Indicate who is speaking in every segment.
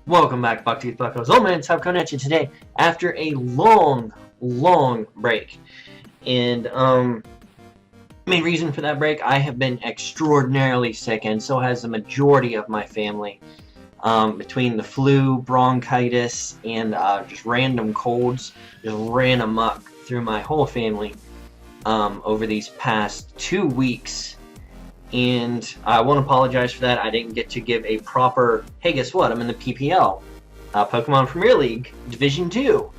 Speaker 1: Welcome back, Bucktooth Buckos. Oldmantup coming at you today after a long break. And, main reason for that break, I have been extraordinarily sick, and so has the majority of my family. Between the flu, bronchitis, and just random colds, just ran amok through my whole family over these past 2 weeks. And I want to apologize for that. I didn't get to give a proper, hey, guess what? I'm in the PPL, Pokemon Premier League Division 2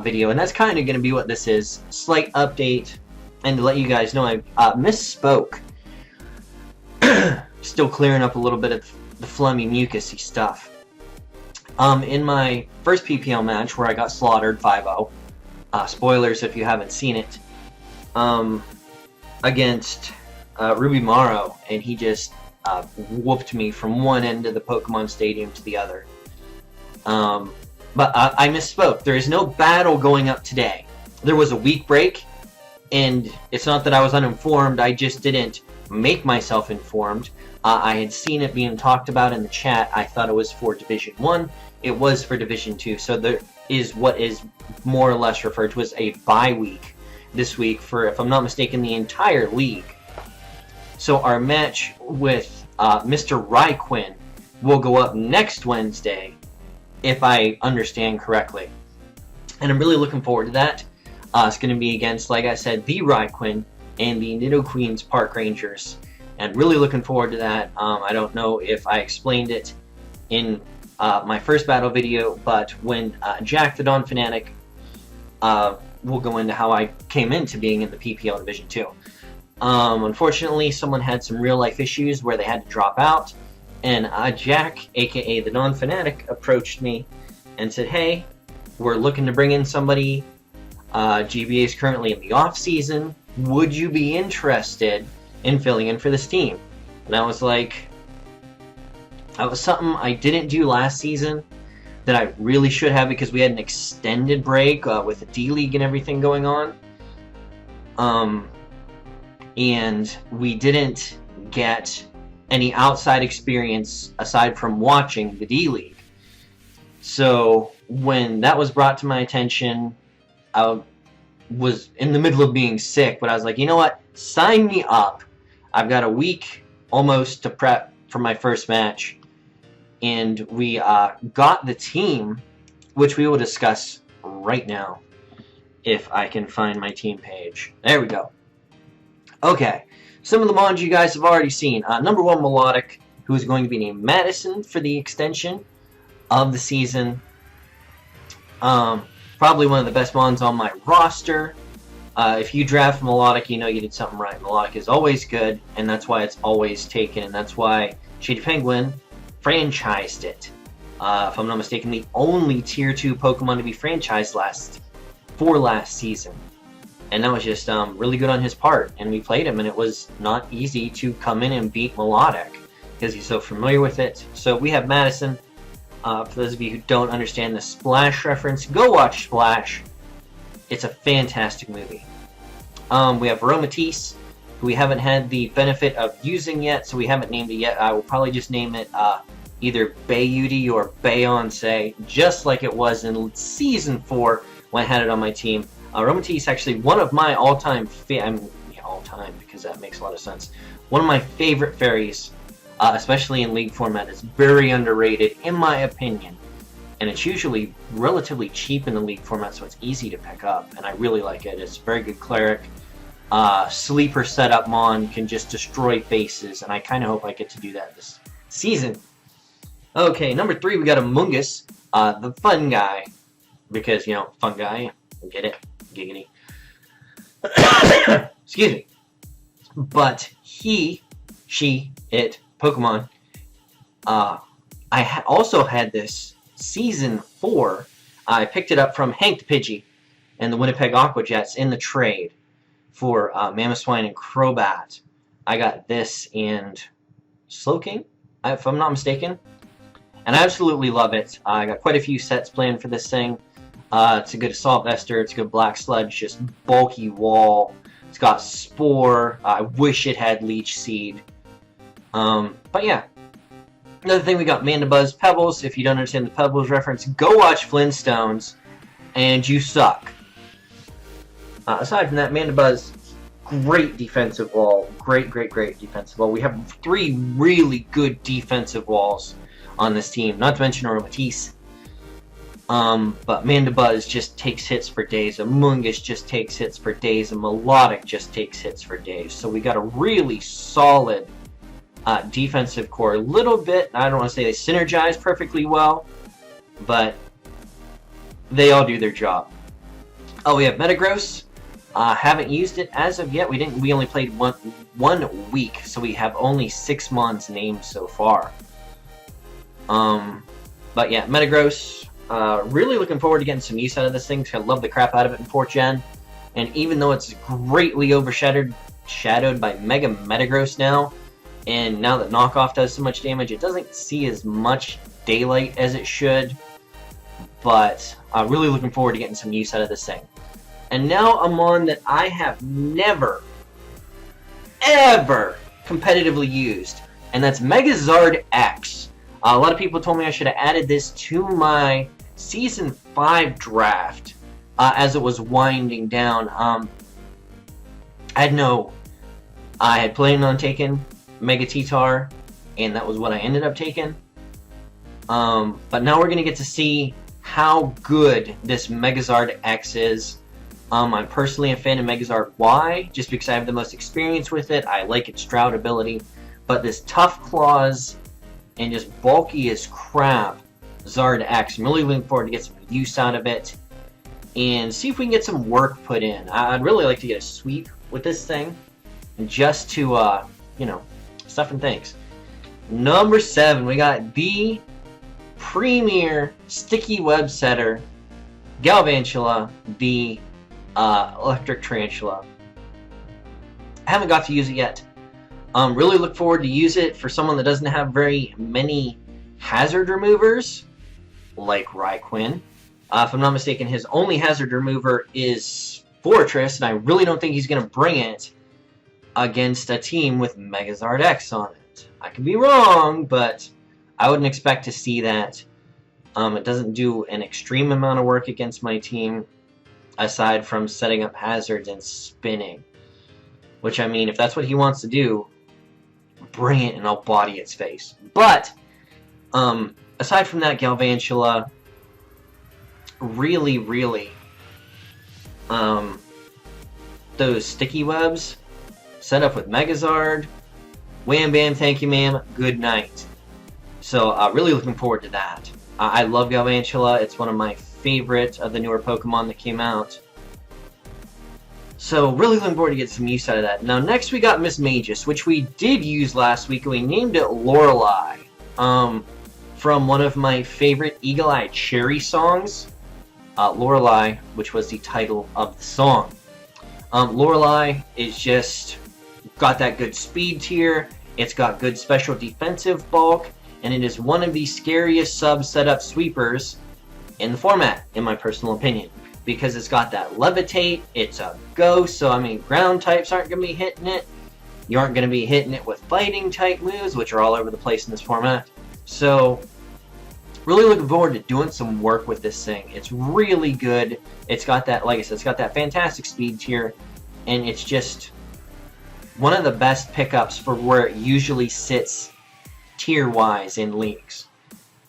Speaker 1: video. And that's kind of going to be what this is. Slight update. And to let you guys know, I misspoke. Still clearing up a little bit of the phlegmy, mucusy stuff. In my first PPL match where I got slaughtered 5-0, spoilers if you haven't seen it, against Ruby Morrow, and he just whooped me from one end of the Pokemon Stadium to the other. But I misspoke. There is no battle going up today. There was a week break, and it's not that I was uninformed, I just didn't make myself informed. I had seen it being talked about in the chat. I thought it was for Division 1. It was for Division 2, so there is what is more or less referred to as a bye week this week for, if I'm not mistaken, the entire league. So our match with Mr. Raiquin will go up next Wednesday, if I understand correctly. And I'm really looking forward to that. It's going to be against, like I said, the Raiquin and the Nidoqueen's Park Rangers. And really looking forward to that. I don't know if I explained it in my first battle video, but when Jack the Dawn Fanatic will go into how I came into being in the PPL Division 2. Unfortunately, someone had some real-life issues where they had to drop out, and Jack, aka the Dawn Fanatic, approached me and said, hey, we're looking to bring in somebody. GBA is currently in the off-season. Would you be interested in filling in for this team? And I was like, that was something I didn't do last season that I really should have, because we had an extended break with the D-League and everything going on. And we didn't get any outside experience aside from watching the D-League. So when that was brought to my attention, I was in the middle of being sick, but I was like, you know what? Sign me up. I've got a week almost to prep for my first match. And we got the team, which we will discuss right now, if I can find my team page. There we go. Okay, some of the mons you guys have already seen. Number 1 Melodic, who is going to be named Madison for the extension of the season. Probably one of the best mons on my roster. If you draft Melodic, you know you did something right. Melodic is always good, and that's why it's always taken, and that's why Shady Penguin franchised it. If I'm not mistaken, the only Tier 2 Pokemon to be franchised last season. And that was just really good on his part. And we played him, and it was not easy to come in and beat Melodic, because he's so familiar with it. So we have Madison. For those of you who don't understand the Splash reference, go watch Splash. It's a fantastic movie. We have Aromatisse, who we haven't had the benefit of using yet, so we haven't named it yet. I will probably just name it either Bayudi or Beyonce, just like it was in Season 4 when I had it on my team. Aromatisse is actually one of my all-time, all-time, because that makes a lot of sense. One of my favorite fairies, especially in League format. It's very underrated, in my opinion. And it's usually relatively cheap in the League format, so it's easy to pick up. And I really like it. It's a very good cleric. Sleeper setup mon, can just destroy bases, and I kind of hope I get to do that this season. Okay, number 3, we got Amoonguss, the fun guy. Because, you know, fun guy, get it? Giggity. Excuse me. But it, Pokemon, I also had this Season 4. I picked it up from Hank the Pidgey and the Winnipeg Aqua Jets in the trade for Mamoswine and Crobat. I got this and Slowking, if I'm not mistaken. And I absolutely love it. I got quite a few sets planned for this thing. It's a good Assault Vester, it's a good Black Sludge, just bulky wall. It's got Spore. I wish it had Leech Seed. But yeah, Another thing, we got Mandibuzz Pebbles. If you don't understand the Pebbles reference, go watch Flintstones, and you suck. Aside from that, Mandibuzz, great defensive wall. Great defensive wall. We have 3 really good defensive walls on this team, not to mention Oromatisse. But Mandibuzz just takes hits for days. Amoonguss just takes hits for days. And Melodic just takes hits for days. So we got a really solid defensive core. A little bit, I don't want to say they synergize perfectly well, but they all do their job. Oh, we have Metagross. Haven't used it as of yet. We only played one week, so we have only 6 Mons named so far. But yeah, Metagross. Really looking forward to getting some use out of this thing, because I love the crap out of it in 4th Gen. And even though it's greatly overshadowed by Mega Metagross now, and now that Knockoff does so much damage, it doesn't see as much daylight as it should. But really looking forward to getting some use out of this thing. And now a Mon that I have never, ever competitively used, and that's Megazard X. A lot of people told me I should have added this to my Season 5 draft as it was winding down. I had planned on taking Mega T-Tar, and that was what I ended up taking. But now we're going to get to see how good this Megazard X is. I'm personally a fan of Megazard Y, just because I have the most experience with it. I like its drought ability. But this Tough Claws and just bulky as crap Zard X, I'm really looking forward to get some use out of it and see if we can get some work put in. I'd really like to get a sweep with this thing, just to, stuff and things. Number 7, we got the premier sticky web setter, Galvantula, the electric tarantula. I haven't got to use it yet. Really look forward to use it for someone that doesn't have very many hazard removers, like Raiquin. If I'm not mistaken, his only hazard remover is Fortress, and I really don't think he's going to bring it against a team with Megazard X on it. I could be wrong, but I wouldn't expect to see that. It doesn't do an extreme amount of work against my team, aside from setting up hazards and spinning. Which, I mean, if that's what he wants to do, bring it and I'll body its face. But, aside from that, Galvantula, really, those sticky webs, set up with Megazard, wham bam, thank you ma'am, good night. So, really looking forward to that. I love Galvantula, it's one of my favorite of the newer Pokemon that came out. So, really looking forward to get some use out of that. Now, next we got Miss Magus, which we did use last week, and we named it Lorelei. From one of my favorite Eagle Eye Cherry songs, Lorelei, which was the title of the song. Lorelei is just got that good speed tier, it's got good special defensive bulk, and it is one of the scariest sub-setup sweepers in the format, in my personal opinion. Because it's got that levitate, it's a ghost, so I mean ground types aren't going to be hitting it. You aren't going to be hitting it with fighting type moves, which are all over the place in this format. So, really looking forward to doing some work with this thing. It's really good. It's got that, like I said, it's got that fantastic speed tier, and it's just one of the best pickups for where it usually sits tier-wise in leagues.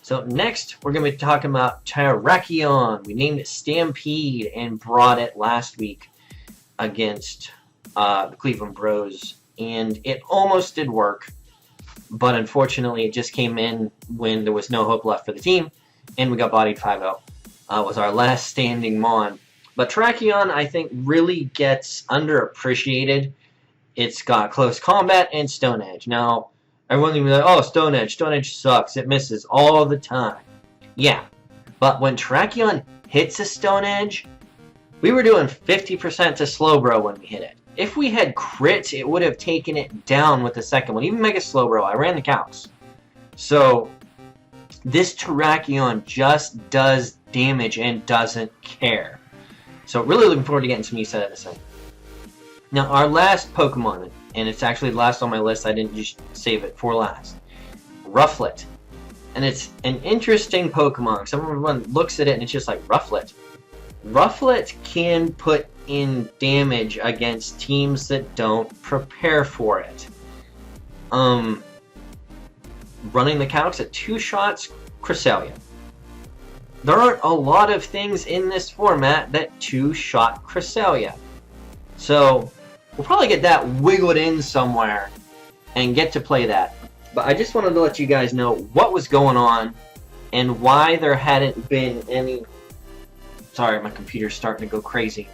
Speaker 1: So next, we're going to be talking about Terrakion. We named it Stampede and brought it last week against the Cleveland Bros. And it almost did work, but unfortunately it just came in when there was no hope left for the team, and we got bodied 5-0. Was our last standing Mon. But Terrakion, I think, really gets underappreciated. It's got close combat and Stone Edge. Now, everyone will be like, oh, Stone Edge sucks, it misses all the time. Yeah, but when Terrakion hits a Stone Edge, we were doing 50% to Slowbro when we hit it. If we had crits, it would have taken it down with the second one. Even Mega Slowbro, I ran the calcs. So, this Terrakion just does damage and doesn't care. So, really looking forward to getting some use out of this thing. Now, our last Pokemon, and it's actually last on my list, I didn't just save it for last. Rufflet. And it's an interesting Pokemon. Someone looks at it and it's just like Rufflet. Rufflet can put in damage against teams that don't prepare for it. Running the calcs at 2 shots, Cresselia. There aren't a lot of things in this format that 2-shot Cresselia. So, we'll probably get that wiggled in somewhere and get to play that. But I just wanted to let you guys know what was going on and why there hadn't been any... Sorry, my computer's starting to go crazy.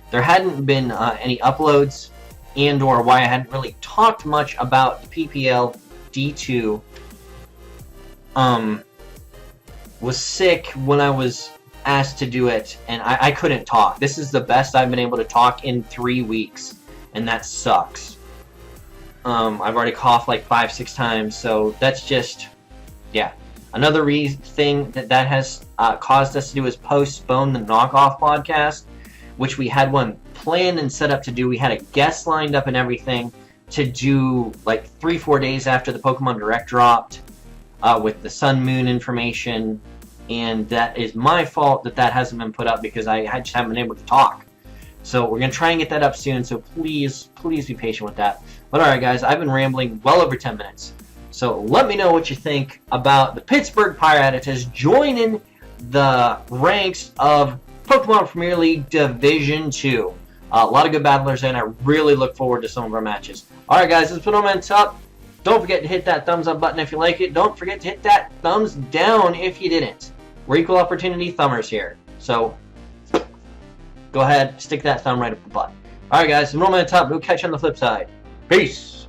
Speaker 1: There hadn't been any uploads, and or why I hadn't really talked much about PPL D2. Was sick when I was asked to do it, and I couldn't talk. This is the best I've been able to talk in 3 weeks, and that sucks. I've already coughed like 5-6 times, so that's just, yeah. Another thing that has caused us to do is postpone the knockoff podcast, which we had one planned and set up to do. We had a guest lined up and everything to do like 3-4 days after the Pokemon Direct dropped with the Sun Moon information, and that is my fault that hasn't been put up because I just haven't been able to talk. So we're going to try and get that up soon, so please be patient with that. But alright guys, I've been rambling well over 10 minutes. So let me know what you think about the Pittsburgh Pirates joining the ranks of Pokemon Premier League Division 2. A lot of good battlers, and I really look forward to some of our matches. Alright guys, this has been Oldmantup. Don't forget to hit that thumbs up button if you like it. Don't forget to hit that thumbs down if you didn't. We're equal opportunity thumbers here. So, go ahead, stick that thumb right up the butt. Alright guys, this has been Oldmantup. We'll catch you on the flip side. Peace!